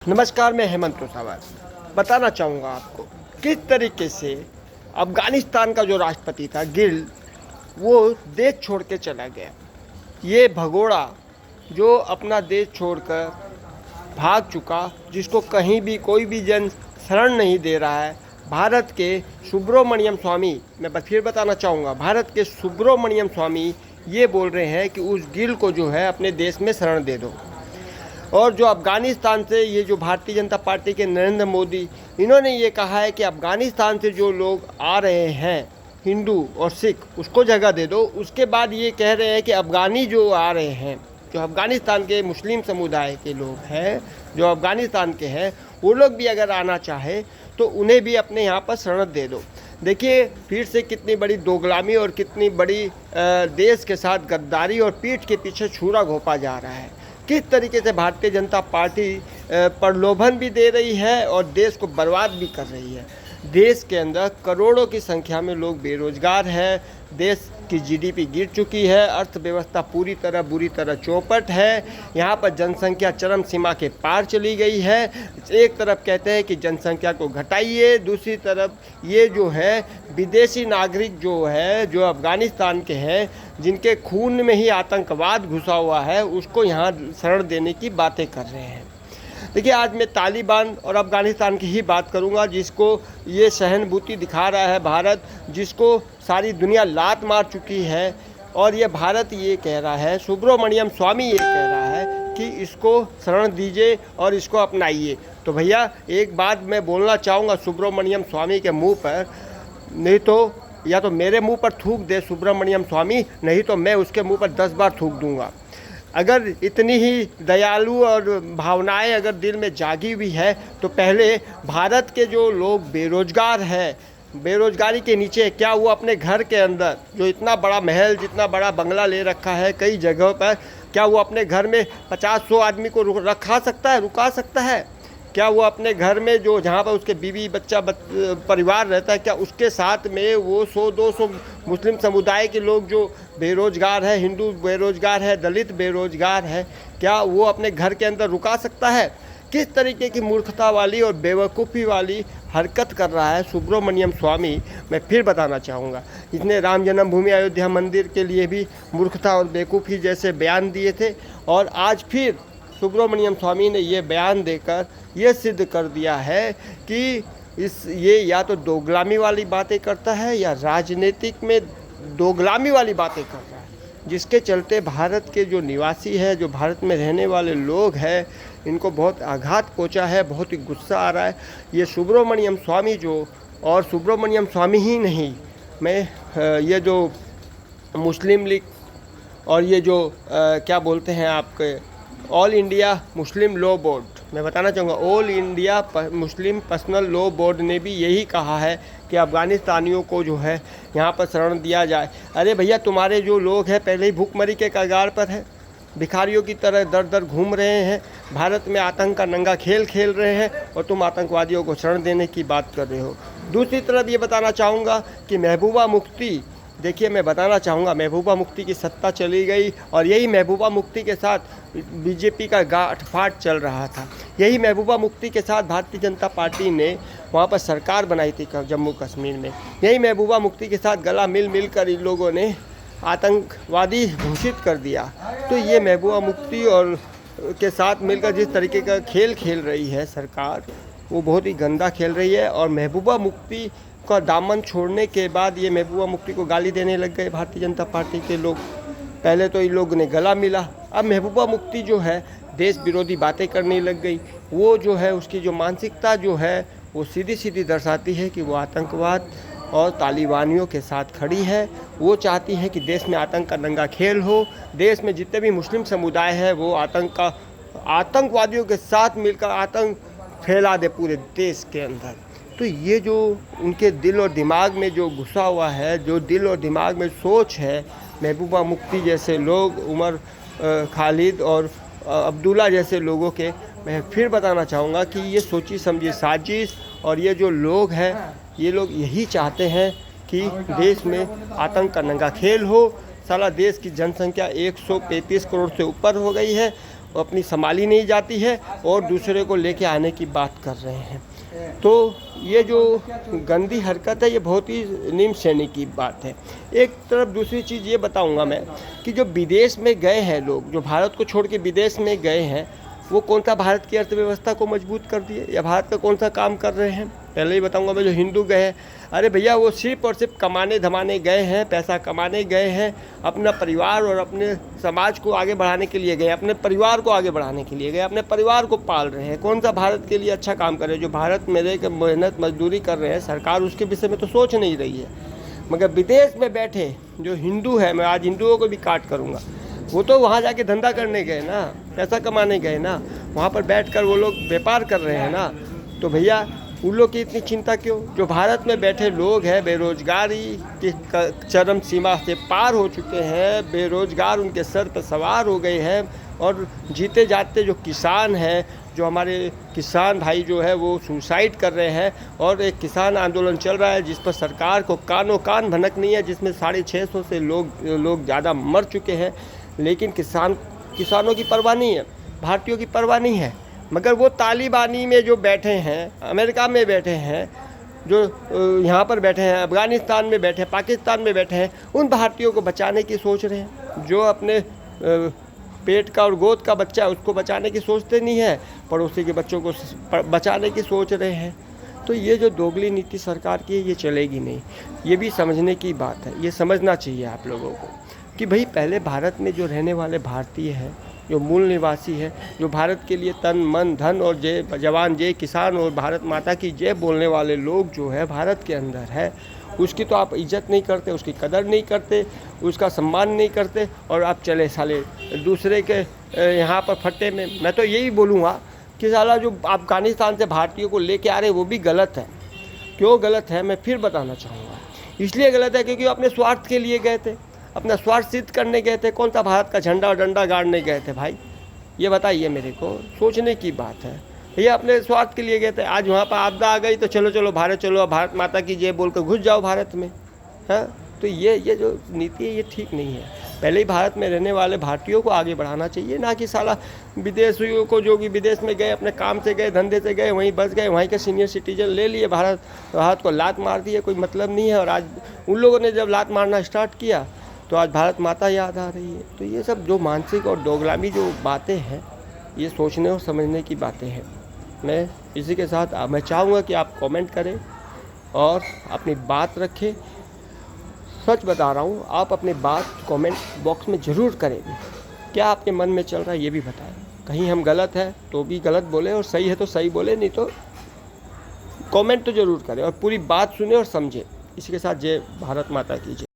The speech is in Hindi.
नमस्कार, मैं हेमंत कुशवाहा बताना चाहूँगा आपको किस तरीके से अफ़गानिस्तान का जो राष्ट्रपति था गिल, वो देश छोड़ के चला गया। ये भगोड़ा जो अपना देश छोड़कर भाग चुका, जिसको कहीं भी कोई भी जन शरण नहीं दे रहा है। भारत के सुब्रमण्यम स्वामी, मैं फिर बताना चाहूँगा, भारत के सुब्रमण्यम स्वामी ये बोल रहे हैं कि उस गिल को जो है अपने देश में शरण दे दो। और जो अफ़गानिस्तान से ये जो भारतीय जनता पार्टी के नरेंद्र मोदी, इन्होंने ये कहा है कि अफ़गानिस्तान से जो लोग आ रहे हैं हिंदू और सिख, उसको जगह दे दो। उसके बाद ये कह रहे हैं कि अफ़गानी जो आ रहे हैं, जो अफ़गानिस्तान के मुस्लिम समुदाय के लोग हैं, जो अफ़गानिस्तान के हैं, वो लोग भी अगर आना चाहे तो उन्हें भी अपने यहाँ पर शरण दे दो। देखिए फिर से कितनी बड़ी दोगलामी और कितनी बड़ी देश के साथ गद्दारी और पीठ के पीछे छुरा घोंपा जा रहा है। किस तरीके से भारतीय जनता पार्टी प्रलोभन भी दे रही है और देश को बर्बाद भी कर रही है। देश के अंदर करोड़ों की संख्या में लोग बेरोजगार हैं, देश की जीडीपी गिर चुकी है, अर्थव्यवस्था पूरी तरह बुरी तरह चौपट है। यहाँ पर जनसंख्या चरम सीमा के पार चली गई है। एक तरफ कहते हैं कि जनसंख्या को घटाइए, दूसरी तरफ ये जो है विदेशी नागरिक जो है, जो अफ़गानिस्तान के हैं, जिनके खून में ही आतंकवाद घुसा हुआ है, उसको यहाँ शरण देने की बातें कर रहे हैं। देखिए आज मैं तालिबान और अफ़गानिस्तान की ही बात करूंगा, जिसको ये सहानुभूति दिखा रहा है भारत, जिसको सारी दुनिया लात मार चुकी है। और ये भारत ये कह रहा है, सुब्रमण्यम स्वामी ये कह रहा है कि इसको शरण दीजिए और इसको अपनाइए। तो भैया एक बात मैं बोलना चाहूँगा सुब्रमण्यम स्वामी के मुंह पर, नहीं तो या तो मेरे मुंह पर थूक दे सुब्रमण्यम स्वामी, नहीं तो मैं उसके मुंह पर 10 बार थूक दूंगा। अगर इतनी ही दयालु और भावनाएं अगर दिल में जागी हुई है तो पहले भारत के जो लोग बेरोजगार हैं, बेरोजगारी के नीचे क्या वो अपने घर के अंदर जो इतना बड़ा महल, जितना बड़ा बंगला ले रखा है कई जगहों पर, क्या वो अपने घर में 50-100 आदमी को रुका सकता है? क्या वो अपने घर में जो जहाँ पर उसके बीवी बच्चा परिवार रहता है, क्या उसके साथ में वो 100-200 मुस्लिम समुदाय के लोग जो बेरोजगार है, हिंदू बेरोजगार है, दलित बेरोजगार है, क्या वो अपने घर के अंदर रुका सकता है? किस तरीके की मूर्खता वाली और बेवकूफ़ी वाली हरकत कर रहा है सुब्रमण्यम स्वामी, मैं फिर बताना चाहूँगा। इसने राम जन्मभूमि अयोध्या मंदिर के लिए भी मूर्खता और बेवकूफ़ी जैसे बयान दिए थे, और आज फिर सुब्रमण्यम स्वामी ने ये बयान देकर ये सिद्ध कर दिया है कि ये या तो दोगलामी वाली बातें करता है या राजनीतिक में दोगलामी वाली बातें कर रहा है, जिसके चलते भारत के जो निवासी है, जो भारत में रहने वाले लोग हैं, इनको बहुत आघात पहुंचा है, बहुत ही गुस्सा आ रहा है। ये सुब्रमण्यम स्वामी जो, और सुब्रमण्यम स्वामी ही नहीं, मैं ये जो मुस्लिम लीग और ये जो क्या बोलते हैं आपके all India Muslim law board, मैं बताना चाहूँगा all India Muslim personal law board ने भी यही कहा है कि अफ़गानिस्तानियों को जो है यहाँ पर शरण दिया जाए। अरे भैया तुम्हारे जो लोग हैं पहले ही भूखमरी के कगार पर है, भिखारियों की तरह दर दर घूम रहे हैं, भारत में आतंक का नंगा खेल खेल रहे हैं, और तुम आतंकवादियों को शरण देने की बात कर रहे हो। दूसरी तरफ ये बताना चाहूँगा कि महबूबा मुफ्ती, देखिए मैं बताना चाहूँगा, महबूबा मुफ्ती की सत्ता चली गई और यही महबूबा मुफ्ती के साथ बीजेपी का गांठ-फाट चल रहा था। यही महबूबा मुफ्ती के साथ भारतीय जनता पार्टी ने वहाँ पर सरकार बनाई थी जम्मू कश्मीर में। यही महबूबा मुफ्ती के साथ गला मिल कर इन लोगों ने आतंकवादी घोषित कर दिया। तो ये महबूबा मुफ्ती और के साथ मिलकर जिस तरीके का खेल खेल रही है सरकार, वो बहुत ही गंदा खेल रही है। और महबूबा मुफ्ती का दामन छोड़ने के बाद ये महबूबा मुफ्ती को गाली देने लग गए भारतीय जनता पार्टी के लोग। पहले तो इन लोगों ने गला मिला, अब महबूबा मुफ्ती जो है देश विरोधी बातें करने लग गई। वो जो है उसकी जो मानसिकता जो है वो सीधी सीधी दर्शाती है कि वो आतंकवाद और तालिबानियों के साथ खड़ी है। वो चाहती है कि देश में आतंक का नंगा खेल हो, देश में जितने भी मुस्लिम समुदाय है वो आतंकवादियों के साथ मिलकर आतंक फैला दे पूरे देश के अंदर। तो ये जो उनके दिल और दिमाग में जो घुसा हुआ है, जो दिल और दिमाग में सोच है, महबूबा मुफ्ती जैसे लोग, उमर खालिद और अब्दुल्ला जैसे लोगों के, मैं फिर बताना चाहूँगा कि ये सोची समझी साजिश, और ये जो लोग हैं ये लोग यही चाहते हैं कि देश में आतंक का नंगा खेल हो। साला देश की जनसंख्या 135 करोड़ से ऊपर हो गई है वो अपनी संभाली नहीं जाती है और दूसरे को लेके आने की बात कर रहे हैं। तो ये जो गंदी हरकत है ये बहुत ही निम्न श्रेणी की बात है। एक तरफ दूसरी चीज़ ये बताऊंगा मैं कि जो विदेश में गए हैं लोग, जो भारत को छोड़ के विदेश में गए हैं, वो कौन सा भारत की अर्थव्यवस्था को मजबूत कर दिए या भारत का कौन सा काम कर रहे हैं। पहले ही बताऊंगा मैं, जो हिंदू गए हैं, अरे भैया वो सिर्फ और सिर्फ कमाने धमाने गए हैं, पैसा कमाने गए हैं, अपना परिवार और अपने समाज को आगे बढ़ाने के लिए गए, अपने परिवार को आगे बढ़ाने के लिए गए, अपने परिवार को पाल रहे हैं। कौन सा भारत के लिए अच्छा काम कर रहे हैं? जो भारत में रह के मेहनत मजदूरी कर रहे हैं, सरकार उसके विषय में तो सोच नहीं रही है। मगर विदेश में बैठे जो हिंदू है, मैं आज हिंदुओं को भी काट करूँगा, वो तो वहाँ जाके धंधा करने गए ना, पैसा कमाने गए ना, वहाँ पर बैठकर वो लोग व्यापार कर रहे हैं ना। तो भैया उन लोग की इतनी चिंता क्यों? जो भारत में बैठे लोग हैं, बेरोजगारी की चरम सीमा से पार हो चुके हैं, बेरोजगार उनके सर पर सवार हो गए हैं, और जीते जाते जो किसान हैं, जो हमारे किसान भाई जो है वो सुसाइड कर रहे हैं, और एक किसान आंदोलन चल रहा है जिस पर सरकार को कानों कान भनक नहीं है, जिसमें 650 से लोग ज़्यादा मर चुके हैं। लेकिन किसानों की परवाह नहीं है, भारतीयों की परवाह नहीं है। मगर वो तालिबानी में जो बैठे हैं, अमेरिका में बैठे हैं, जो यहाँ पर बैठे हैं, अफ़गानिस्तान में बैठे हैं, पाकिस्तान में बैठे हैं, उन भारतीयों को बचाने की सोच रहे हैं। जो अपने पेट का और गोद का बच्चा है उसको बचाने की सोचते नहीं है, पड़ोसी के बच्चों को बचाने की सोच रहे हैं। तो ये जो दोगली नीति सरकार की है ये चलेगी नहीं। ये भी समझने की बात है, ये समझना चाहिए आप लोगों को कि भाई पहले भारत में जो रहने वाले भारतीय हैं, जो मूल निवासी है, जो भारत के लिए तन मन धन और जय जवान जय किसान और भारत माता की जय बोलने वाले लोग जो है भारत के अंदर है, उसकी तो आप इज्जत नहीं करते, उसकी कदर नहीं करते, उसका सम्मान नहीं करते, और आप चले साले दूसरे के यहाँ पर फट्टे में। मैं तो यही बोलूँगा कि साला जो अफ़गानिस्तान से भारतीयों को लेके आ रहे वो भी गलत है। क्यों गलत है मैं फिर बताना चाहूँगा। इसलिए गलत है क्योंकि अपने स्वार्थ के लिए गए थे, अपना स्वार्थ सिद्ध करने गए थे। कौन सा भारत का झंडा और डंडा गाड़ने गए थे भाई? ये बताइए मेरे को, सोचने की बात है। ये अपने स्वार्थ के लिए गए थे। आज वहाँ पर आपदा आ गई तो चलो भारत चलो, भारत माता की जय बोल कर घुस जाओ भारत में, है। तो ये जो नीति है ये ठीक नहीं है। पहले ही भारत में रहने वाले भारतीयों को आगे बढ़ाना चाहिए, ना कि साला विदेशियों को, जो कि विदेश में गए, अपने काम से गए, धंधे से गए, वहीं बस गए, वहीं के सीनियर सिटीजन ले लिए, भारत को लात मार दी है, कोई मतलब नहीं है। और आज उन लोगों ने जब लात मारना स्टार्ट किया तो आज भारत माता याद आ रही है। तो ये सब जो मानसिक और दोगलामी जो बातें हैं, ये सोचने और समझने की बातें हैं। मैं इसी के साथ मैं चाहूँगा कि आप कमेंट करें और अपनी बात रखें। सच बता रहा हूँ, आप अपनी बात कमेंट बॉक्स में ज़रूर करेंगे। क्या आपके मन में चल रहा है ये भी बताएं। कहीं हम गलत है तो भी गलत बोले, और सही है तो सही बोले, नहीं तो कमेंट तो ज़रूर करें और पूरी बात सुने और समझें। इसी के साथ जय भारत माता की जय।